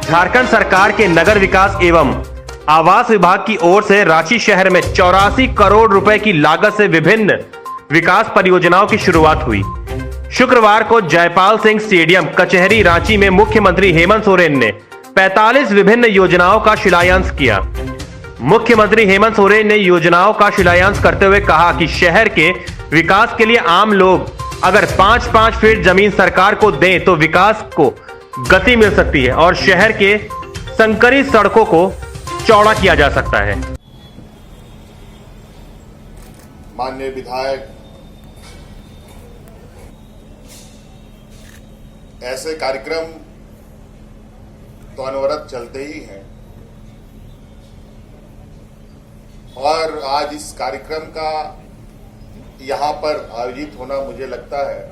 झारखंड सरकार के नगर विकास एवं आवास विभाग की ओर से रांची शहर में 84 करोड़ रुपए की लागत से विभिन्न विकास परियोजनाओं की शुरुआत हुई। शुक्रवार को जयपाल सिंह स्टेडियम कचहरी रांची में मुख्यमंत्री हेमंत सोरेन ने 45 विभिन्न योजनाओं का शिलान्यास किया। मुख्यमंत्री हेमंत सोरेन ने योजनाओं का शिलान्यास करते हुए कहा कि शहर के विकास के लिए आम लोग अगर 5-5 फीट जमीन सरकार को दें तो विकास को गति मिल सकती है और शहर के संकरी सड़कों को चौड़ा किया जा सकता है। माननीय विधायक, ऐसे कार्यक्रम तो अनवरत चलते ही हैं और आज इस कार्यक्रम का यहां पर आयोजित होना मुझे लगता है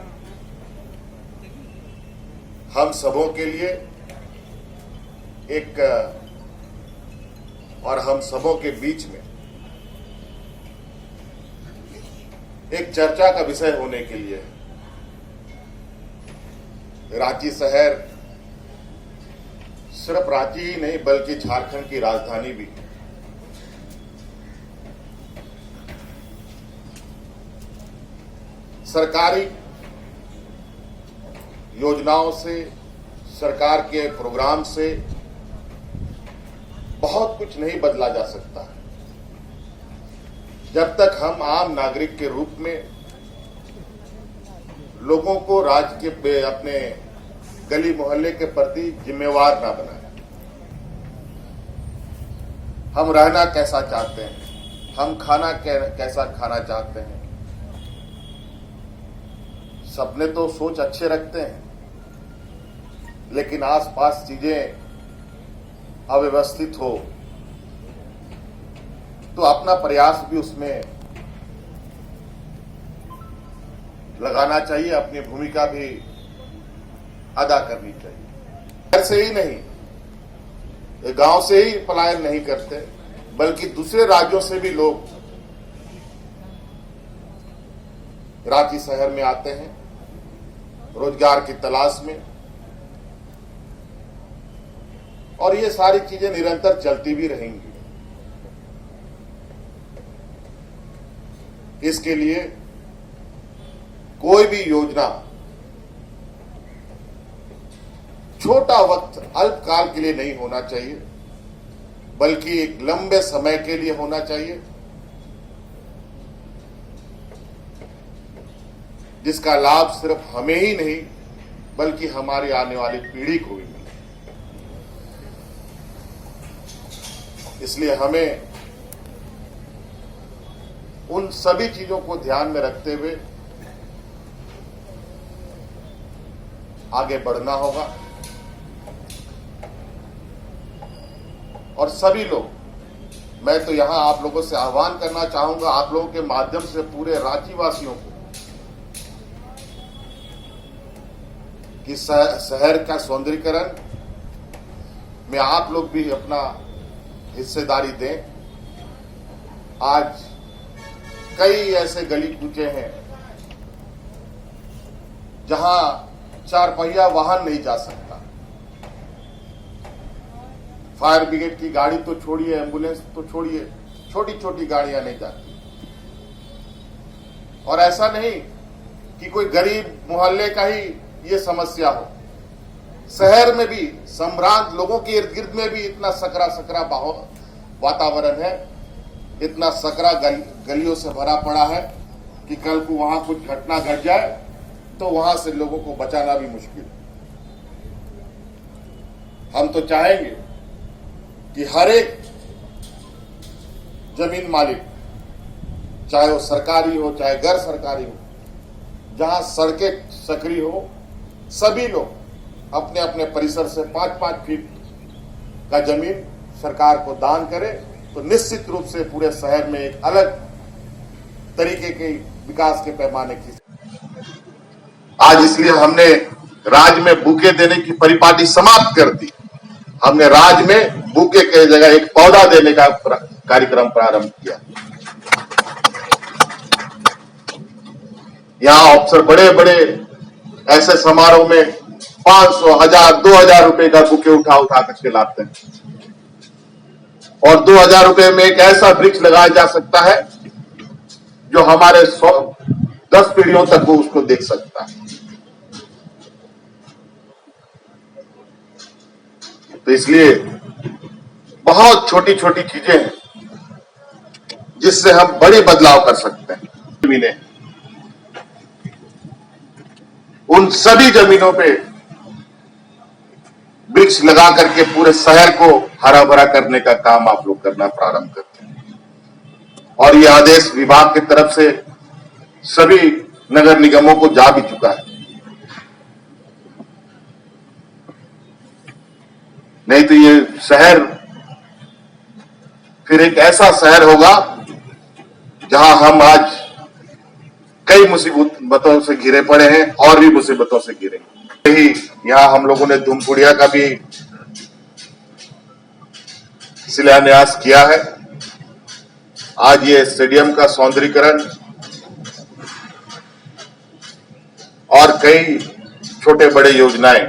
हम सबों के लिए एक और हम सबों के बीच में एक चर्चा का विषय होने के लिए रांची शहर सिर्फ रांची ही नहीं बल्कि झारखंड की राजधानी भी है। सरकारी योजनाओं से, सरकार के प्रोग्राम से बहुत कुछ नहीं बदला जा सकता है जब तक हम आम नागरिक के रूप में लोगों को राज्य के अपने गली मोहल्ले के प्रति जिम्मेवार ना बनाए। हम रहना कैसा चाहते हैं, हम खाना कैसा खाना चाहते हैं, सबने तो सोच अच्छे रखते हैं लेकिन आसपास चीजें अव्यवस्थित हो तो अपना प्रयास भी उसमें लगाना चाहिए, अपनी भूमिका भी अदा करनी चाहिए। घर से ही नहीं, गांव से ही पलायन नहीं करते बल्कि दूसरे राज्यों से भी लोग रांची शहर में आते हैं रोजगार की तलाश में और ये सारी चीजें निरंतर चलती भी रहेंगी। इसके लिए कोई भी योजना छोटा वक्त अल्पकाल के लिए नहीं होना चाहिए बल्कि एक लंबे समय के लिए होना चाहिए जिसका लाभ सिर्फ हमें ही नहीं बल्कि हमारी आने वाली पीढ़ी को भी मिले। इसलिए हमें उन सभी चीजों को ध्यान में रखते हुए आगे बढ़ना होगा और सभी लोग, मैं तो यहां आप लोगों से आह्वान करना चाहूंगा, आप लोगों के माध्यम से पूरे रांची वासियों को कि शहर का सौंदर्यीकरण में आप लोग भी अपना हिस्सेदारी दें। आज कई ऐसे गली कूचे हैं जहां 4 पहिया वाहन नहीं जा सकता। फायर ब्रिगेड की गाड़ी तो छोड़िए, एम्बुलेंस तो छोड़िए, छोटी छोटी गाड़ियां नहीं जाती। और ऐसा नहीं कि कोई गरीब मोहल्ले का ही ये समस्या हो, शहर में भी संभ्रांत लोगों के इर्द गिर्द में भी इतना सकरा वातावरण है, इतना सकरा गलियों से भरा पड़ा है कि कल को वहां कुछ घटना घट जाए तो वहां से लोगों को बचाना भी मुश्किल। हम तो चाहेंगे कि हर एक जमीन मालिक, चाहे वो सरकारी हो चाहे गैर सरकारी हो, जहां सड़कें सकरी हो, सभी लोग अपने अपने परिसर से 5-5 फीट का जमीन सरकार को दान करें तो निश्चित रूप से पूरे शहर में एक अलग तरीके के विकास के पैमाने की। आज इसलिए हमने राज्य में बुके देने की परिपाटी समाप्त कर दी। हमने राज्य में बुके के जगह एक पौधा देने का कार्यक्रम प्रारंभ किया। यहाँ अफसर बड़े बड़े ऐसे समारोह में 500, 1000, 2000 रुपए का बुके उठा उठा करके लाते हैं। और 2000 रुपए में एक ऐसा वृक्ष लगाया जा सकता है जो हमारे 10 पीढ़ियों तक वो उसको देख सकता है। तो इसलिए बहुत छोटी छोटी चीजें हैं जिससे हम बड़े बदलाव कर सकते हैं। जमीनें, उन सभी जमीनों पे वृक्ष लगा करके पूरे शहर को हरा भरा करने का काम आप लोग करना प्रारंभ करते हैं। और यह आदेश विभाग की तरफ से सभी नगर निगमों को जा भी चुका है। नहीं तो ये शहर फिर एक ऐसा शहर होगा जहां हम आज कई मुसीबतों से घिरे पड़े हैं और भी मुसीबतों से घिरेंगे। यही यहां हम लोगों ने धूमपुड़िया का भी शिलान्यास किया है। आज ये स्टेडियम का सौंदर्यीकरण और कई छोटे बड़े योजनाएं,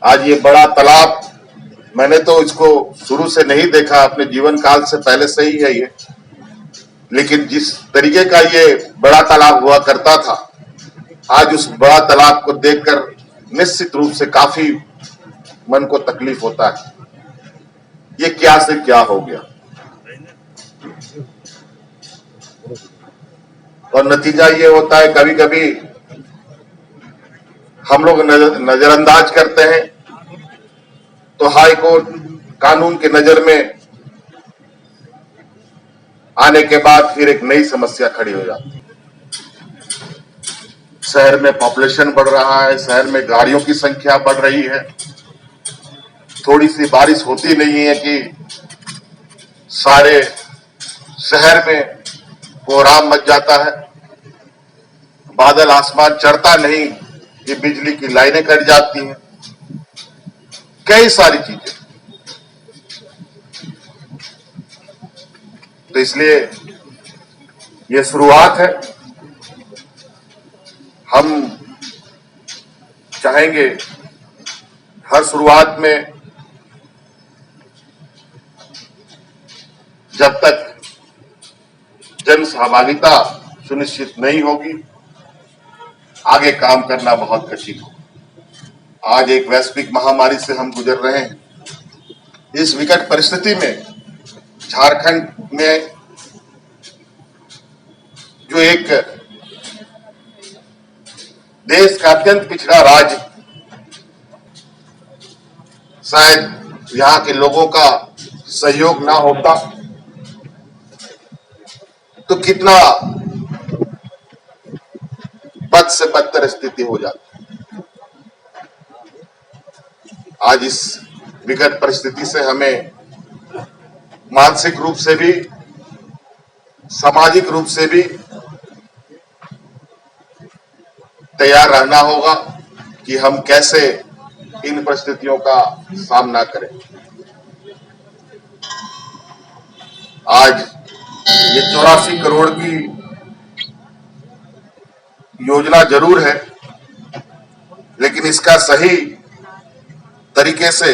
आज ये बड़ा तालाब, मैंने तो इसको शुरू से नहीं देखा, अपने जीवन काल से पहले से ही है ये, लेकिन जिस तरीके का ये बड़ा तालाब हुआ करता था, आज उस बड़ा तालाब को देखकर निश्चित रूप से काफी मन को तकलीफ होता है। ये क्या से क्या हो गया और नतीजा ये होता है कभी कभी हम लोग नजरअंदाज करते हैं तो हाई कोर्ट कानून के नजर में आने के बाद फिर एक नई समस्या खड़ी हो जाती है। शहर में पॉपुलेशन बढ़ रहा है, शहर में गाड़ियों की संख्या बढ़ रही है, थोड़ी सी बारिश होती नहीं है कि सारे शहर में कोहराम मच जाता है, बादल आसमान चढ़ता नहीं कि बिजली की लाइनें कट जाती हैं, कई सारी चीजें। तो इसलिए ये शुरुआत है। हम चाहेंगे हर शुरुआत में जब तक जन सहभागिता सुनिश्चित नहीं होगी, आगे काम करना बहुत कठिन हो। आज एक वैश्विक महामारी से हम गुजर रहे हैं। इस विकट परिस्थिति में झारखंड में जो एक देश का अत्यंत पिछड़ा राज्य, शायद यहां के लोगों का सहयोग ना होता तो कितना बद से बदतर स्थिति हो जाती। आज इस विकट परिस्थिति से हमें मानसिक रूप से भी, सामाजिक रूप से भी तैयार रहना होगा कि हम कैसे इन परिस्थितियों का सामना करें। आज ये 84 करोड़ की योजना जरूर है, लेकिन इसका सही तरीके से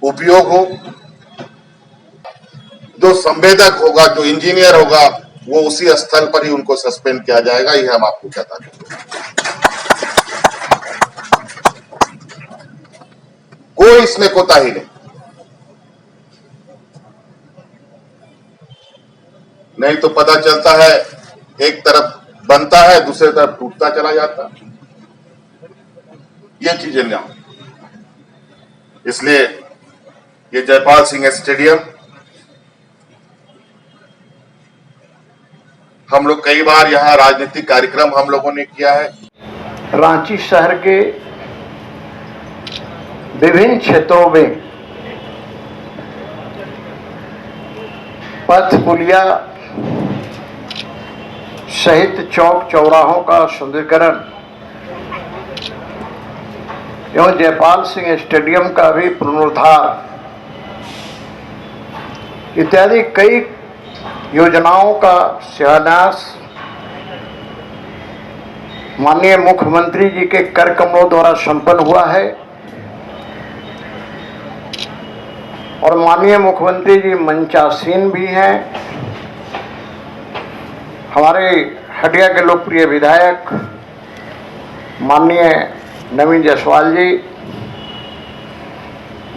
उपयोग हो। जो संवेदक होगा, जो इंजीनियर होगा, वो उसी स्थल पर ही उनको सस्पेंड किया जाएगा। ये हम आपको कहता हैं। कोई इसमें कोताही नहीं तो पता चलता है एक तरफ बनता है, दूसरी तरफ टूटता चला जाता है। ये चीजें ना हो, इसलिए ये जयपाल सिंह स्टेडियम हम लोग कई बार यहाँ राजनीतिक कार्यक्रम हम लोगों ने किया है। रांची शहर के विभिन्न क्षेत्रों में पथ पुलिया सहित चौक चौराहों का सुंदरीकरण एवं जयपाल सिंह स्टेडियम का भी पुनरुद्धार इत्यादि कई योजनाओं का शिलान्यास माननीय मुख्यमंत्री जी के कर कमलों द्वारा संपन्न हुआ है और माननीय मुख्यमंत्री जी मंचासीन भी हैं। हमारे हटिया के लोकप्रिय विधायक माननीय नवीन जायसवाल जी,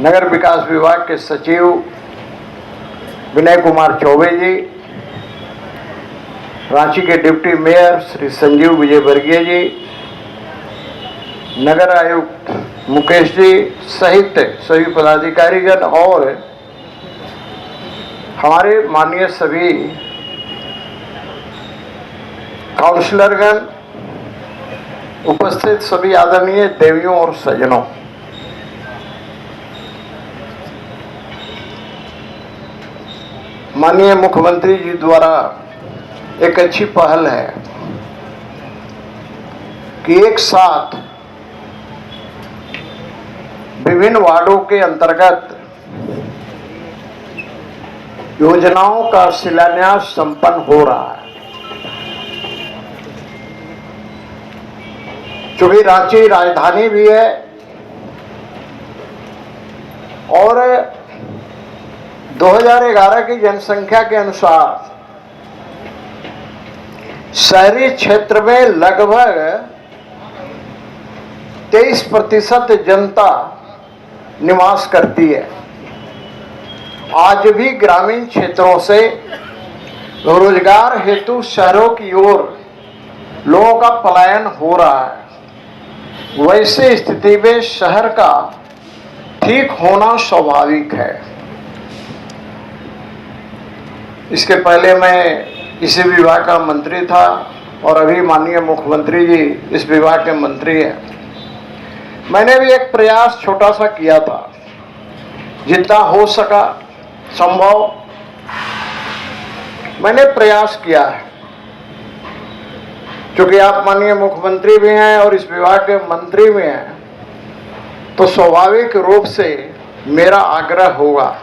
नगर विकास विभाग के सचिव विनय कुमार चौबे जी, रांची के डिप्टी मेयर श्री संजीव विजय वर्गीय जी, नगर आयुक्त मुकेश जी सहित सभी पदाधिकारीगण और हमारे माननीय सभी काउंसलरगण, उपस्थित सभी आदरणीय देवियों और सज्जनों, माननीय मुख्यमंत्री जी द्वारा एक अच्छी पहल है कि एक साथ विभिन्न वार्डों के अंतर्गत योजनाओं का शिलान्यास संपन्न हो रहा है। चूंकि रांची राजधानी भी है और 2011 की जनसंख्या के अनुसार शहरी क्षेत्र में लगभग 23% जनता निवास करती है। आज भी ग्रामीण क्षेत्रों से रोजगार हेतु शहरों की ओर लोगों का पलायन हो रहा है। वैसे स्थिति में शहर का ठीक होना स्वाभाविक है। इसके पहले मैं इसी विभाग का मंत्री था और अभी माननीय मुख्यमंत्री जी इस विभाग के मंत्री हैं। मैंने भी एक प्रयास छोटा सा किया था, जितना हो सका संभव मैंने प्रयास किया है। क्योंकि आप माननीय मुख्यमंत्री भी हैं और इस विभाग के मंत्री भी हैं, तो स्वाभाविक रूप से मेरा आग्रह होगा,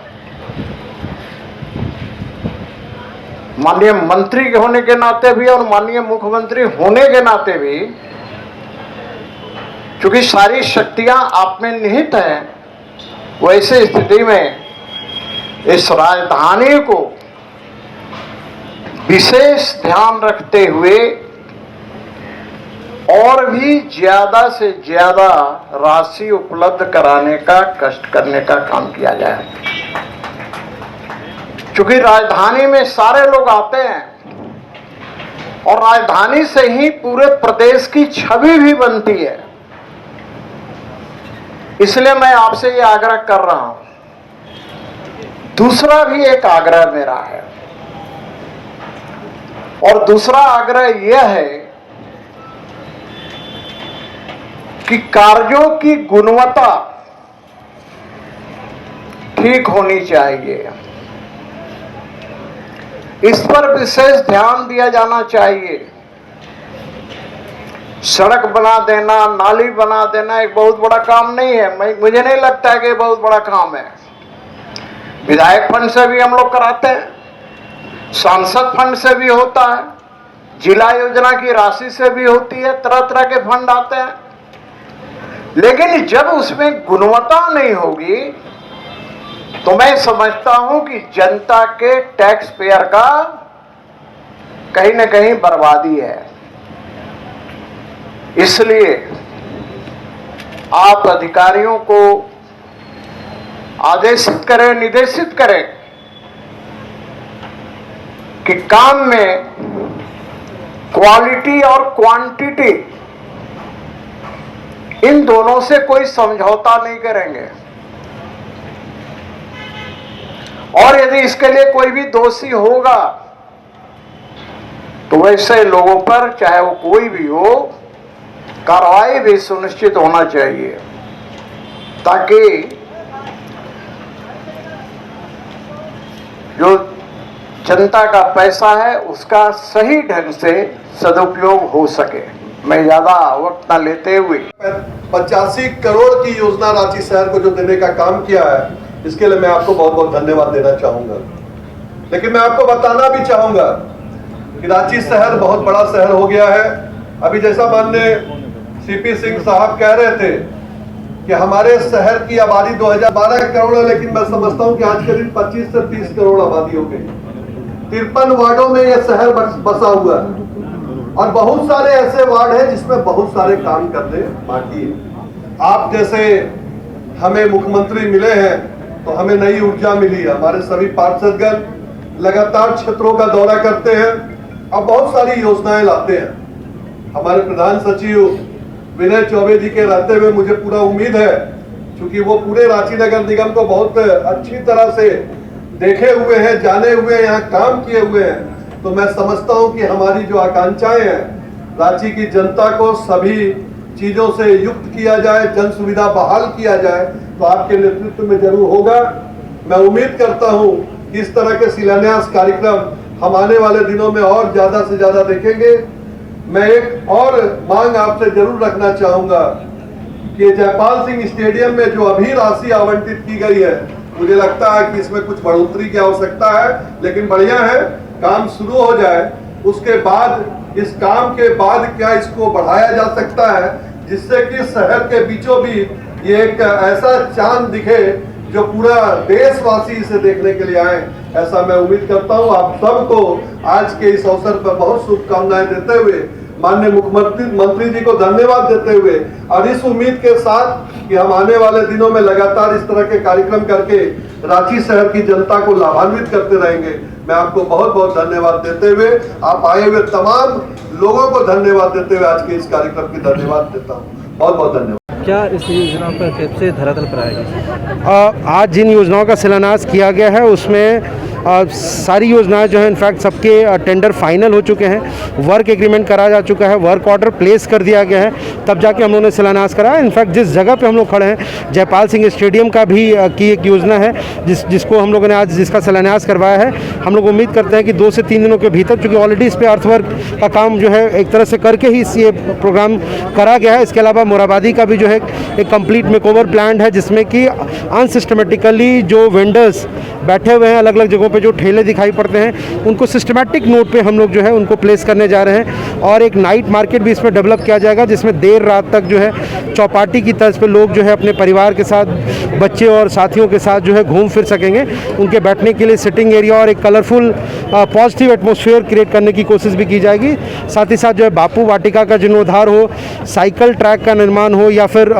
माननीय मंत्री के होने के नाते भी और माननीय मुख्यमंत्री होने के नाते भी, क्योंकि सारी शक्तियां आप में निहित हैं, वैसे स्थिति में इस राजधानी को विशेष ध्यान रखते हुए और भी ज्यादा से ज्यादा राशि उपलब्ध कराने का कष्ट करने का काम किया जाए। क्योंकि राजधानी में सारे लोग आते हैं और राजधानी से ही पूरे प्रदेश की छवि भी बनती है। इसलिए मैं आपसे ये आग्रह कर रहा हूं। दूसरा भी एक आग्रह मेरा है और दूसरा आग्रह यह है कि कार्यों की गुणवत्ता ठीक होनी चाहिए। इस पर विशेष ध्यान दिया जाना चाहिए। सड़क बना देना, नाली बना देना एक बहुत बड़ा काम नहीं है। मुझे नहीं लगता है कि बहुत बड़ा काम है। विधायक फंड से भी हम लोग कराते हैं, सांसद फंड से भी होता है, जिला योजना की राशि से भी होती है, तरह तरह के फंड आते हैं। लेकिन जब उसमें गुणवत्ता नहीं होगी तो मैं समझता हूं कि जनता के टैक्स पेयर का कहीं न कहीं बर्बादी है। इसलिए आप अधिकारियों को आदेशित करें, निर्देशित करें कि काम में क्वालिटी और क्वांटिटी इन दोनों से कोई समझौता नहीं करेंगे। और यदि इसके लिए कोई भी दोषी होगा तो वैसे लोगों पर, चाहे वो कोई भी हो, कार्रवाई भी सुनिश्चित होना चाहिए, ताकि जो जनता का पैसा है उसका सही ढंग से सदुपयोग हो सके। मैं ज्यादा वक्त न लेते हुए 85 करोड़ की योजना रांची शहर को जो देने का काम किया है, इसके लिए मैं आपको बहुत बहुत धन्यवाद देना चाहूंगा। लेकिन मैं आपको बताना भी चाहूंगा कि रांची शहर बहुत बड़ा शहर हो गया है अभी जैसा माननीय सीपी सिंह साहब कह रहे थे कि हमारे शहर की आबादी 2012 करोड़ है, लेकिन मैं समझता हूं कि आज के दिन 25 से 30 करोड़ आबादी हो गई। 53 वार्डों में यह शहर बसा हुआ है और बहुत सारे ऐसे वार्ड हैं जिसमें बहुत सारे काम करने बाकी है। आप जैसे हमें मुख्यमंत्री मिले हैं तो हमें नई ऊर्जा मिली है। हमारे सभी पार्षदगण लगातार क्षेत्रों का दौरा करते हैं और बहुत सारी योजनाएं लाते हैं। हमारे प्रधान सचिव विनय चौबे जी के रहते हुए मुझे पूरा उम्मीद है, क्योंकि वो पूरे रांची नगर निगम को बहुत अच्छी तरह से देखे हुए हैं, जाने हुए हैं, यहाँ काम किए हुए हैं, तो मैं समझता हूं कि हमारी जो आकांक्षाएं हैं, रांची की जनता को सभी चीजों से युक्त किया जाए, जन सुविधा बहाल किया जाए, तो आपके नेतृत्व में जरूर होगा। मैं उम्मीद करता हूं कि इस तरह के शिलान्यास कार्यक्रम हम आने वाले दिनों में और ज्यादा से ज्यादा देखेंगे। मैं एक और मांग आपसे जरूर रखना चाहूंगा कि जयपाल सिंह स्टेडियम में जो अभी राशि आवंटित की गई है, मुझे लगता है कि इसमें कुछ बढ़ोतरी की आवश्यकता है, लेकिन बढ़िया है काम शुरू हो जाए। उसके बाद इस काम के बाद क्या इसको बढ़ाया जा सकता है, जिससे कि शहर के बीचों बीच ये एक ऐसा चांद दिखे जो पूरा देशवासी इसे देखने के लिए आए। ऐसा मैं उम्मीद करता हूं। आप सबको आज के इस अवसर पर बहुत शुभकामनाएं देते हुए, माननीय मुख्यमंत्री जी को धन्यवाद देते हुए और इस उम्मीद के साथ कि हम आने वाले दिनों में लगातार इस तरह के कार्यक्रम करके रांची शहर की जनता को लाभान्वित करते रहेंगे, मैं आपको बहुत बहुत धन्यवाद देते हुए, आप आए हुए तमाम लोगों को धन्यवाद देते हुए आज के इस कार्यक्रम की धन्यवाद देता हूँ। बहुत बहुत धन्यवाद। क्या इस योजना पर कब से धरातल पर आएगी? आज जिन योजनाओं का शिलान्यास किया गया है उसमें सारी योजनाएं जो है इनफैक्ट सबके टेंडर फाइनल हो चुके हैं, वर्क एग्रीमेंट करा जा चुका है, वर्क ऑर्डर प्लेस कर दिया गया है, तब जाके हम लोगों ने शिलान्यास करा। इनफैक्ट जिस जगह पे हम लोग खड़े हैं, जयपाल सिंह स्टेडियम का भी की एक योजना है जिसको हम लोगों ने आज जिसका शिलान्यास करवाया है। हम लोग उम्मीद करते हैं कि 2 से 3 दिनों के भीतर, चूँकि ऑलरेडी इस पर अर्थवर्क का काम जो है एक तरह से करके ही ये प्रोग्राम करा गया है। इसके अलावा मोराबादी का भी जो है एक कंप्लीट मेकओवर प्लान है, जिसमें कि अनसिस्टमेटिकली जो वेंडर्स बैठे हुए हैं अलग अलग जगहों पे, जो ठेले दिखाई पड़ते हैं, उनको सिस्टमैटिक नोट पे हम लोग जो है उनको प्लेस करने जा रहे हैं। और एक नाइट मार्केट भी इसमें डेवलप किया जाएगा, जिसमें देर रात तक जो है चौपाटी की तर्ज पे लोग जो है अपने परिवार के साथ, बच्चे और साथियों के साथ जो है घूम फिर सकेंगे। उनके बैठने के लिए सिटिंग एरिया और एक कलरफुल पॉजिटिव एटमॉस्फेयर क्रिएट करने की कोशिश भी की जाएगी। साथ ही साथ जो है बापू वाटिका का जीर्णोद्धार हो, साइकिल ट्रैक का निर्माण हो, या फिर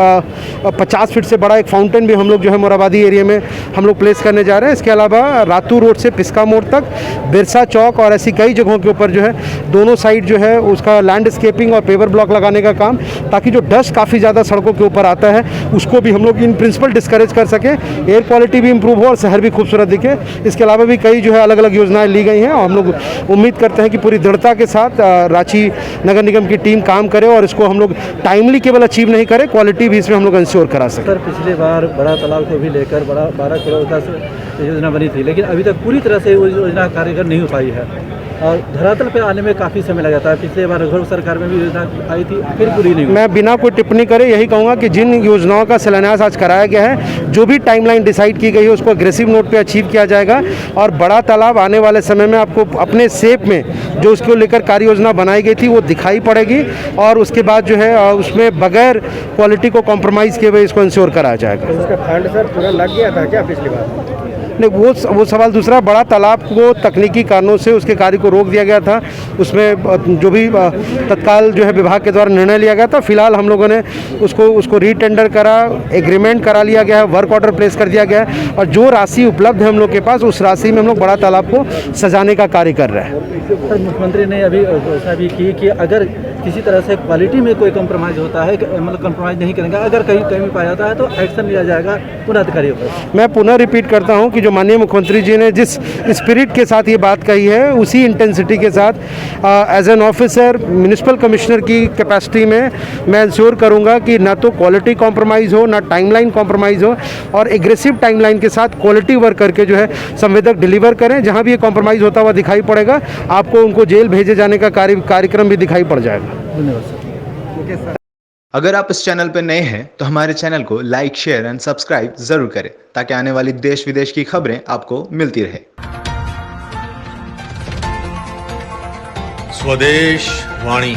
50 फीट से बड़ा एक फाउंटेन भी हम लोग जो है मोराबादी एरिया में हम लोग प्लेस करने जा रहे हैं। इसके अलावा रातू रोड से पिस्का मोड़ तक, बिरसा चौक और ऐसी कई जगहों के ऊपर जो है दोनों साइड जो है उसका लैंडस्केपिंग और पेवर ब्लॉक लगाने का काम, ताकि जो डस्ट काफ़ी ज़्यादा सड़कों के ऊपर आता है उसको भी हम लोग इन प्रिंसिपल डिस्करेज कर सकें, एयर क्वालिटी भी इंप्रूव हो और शहर भी खूबसूरत दिखे। इसके अलावा भी कई जो है अलग अलग योजनाएं ली गई हैं और हम लोग उम्मीद करते हैं कि पूरी दृढ़ता के साथ रांची नगर निगम की टीम काम करे और इसको हम लोग टाइमली केवल अचीव नहीं करें, क्वालिटी भी इसमें हम लोग इंश्योर करा सकें। सर, पिछली बार बड़ा तालाब को भी लेकर 12 करोड़ का योजना बनी थी, लेकिन अभी तक पूरी तरह से वो योजना कार्यगर नहीं हो पाई है और धरातल पे आने में काफ़ी समय लगा था। पिछले बार रघुवर सरकार में भी योजना आई थी, फिर पूरी नहीं हुई। मैं बिना कोई टिप्पणी करे यही कहूँगा कि जिन योजनाओं का शिलान्यास आज कराया गया है, जो भी टाइमलाइन डिसाइड की गई है उसको अग्रेसिव नोट पे अचीव किया जाएगा और बड़ा तालाब आने वाले समय में आपको अपने शेप में जो उसको लेकर कार्य योजना बनाई गई थी वो दिखाई पड़ेगी और उसके बाद जो है उसमें बगैर क्वालिटी को कॉम्प्रोमाइज़ किए हुए इसको इंश्योर कराया जाएगा। तो उसका फंड सर पूरा लग गया था क्या पिछली बार? नहीं, वो सवाल दूसरा। बड़ा तालाब को तकनीकी कारणों से उसके कार्य को रोक दिया गया था, उसमें जो भी तत्काल जो है विभाग के द्वारा निर्णय लिया गया था। फिलहाल हम लोगों ने उसको रीटेंडर करा, एग्रीमेंट करा लिया गया है, वर्क ऑर्डर प्लेस कर दिया गया है और जो राशि उपलब्ध है हम लोग के पास, उस राशि में हम लोग बड़ा तालाब को सजाने का कार्य कर रहे हैं। सर, मुख्यमंत्री ने अभी घोषणा भी की कि अगर किसी तरह से क्वालिटी में कोई कंप्रोमाइज़ होता है, मतलब कंप्रोमाइज़ नहीं करेंगे, अगर कहीं कमी पाया जाता है तो एक्शन लिया जाएगा पुनः। मैं पुनः रिपीट करता हूं कि जो माननीय मुख्यमंत्री जी ने जिस स्पिरिट के साथ ये बात कही है, उसी इंटेंसिटी के साथ as an officer municipal commissioner की कैपेसिटी में मैं इंश्योर करूंगा कि ना तो क्वालिटी कॉम्प्रोमाइज़ हो, ना टाइमलाइन कॉम्प्रोमाइज़ हो और एग्रेसिव टाइमलाइन के साथ क्वालिटी वर्क करके जो है संवेदक डिलीवर करें। जहां भी ये कॉम्प्रोमाइज़ होता हुआ दिखाई पड़ेगा, आपको उनको जेल भेजे जाने का कार्यक्रम भी दिखाई पड़ जाएगा। धन्यवाद सर। अगर आप इस चैनल पर नए हैं तो हमारे चैनल को लाइक, शेयर एंड सब्सक्राइब जरूर करें ताकि आने वाली देश विदेश की खबरें आपको मिलती रहे। स्वदेश वाणी।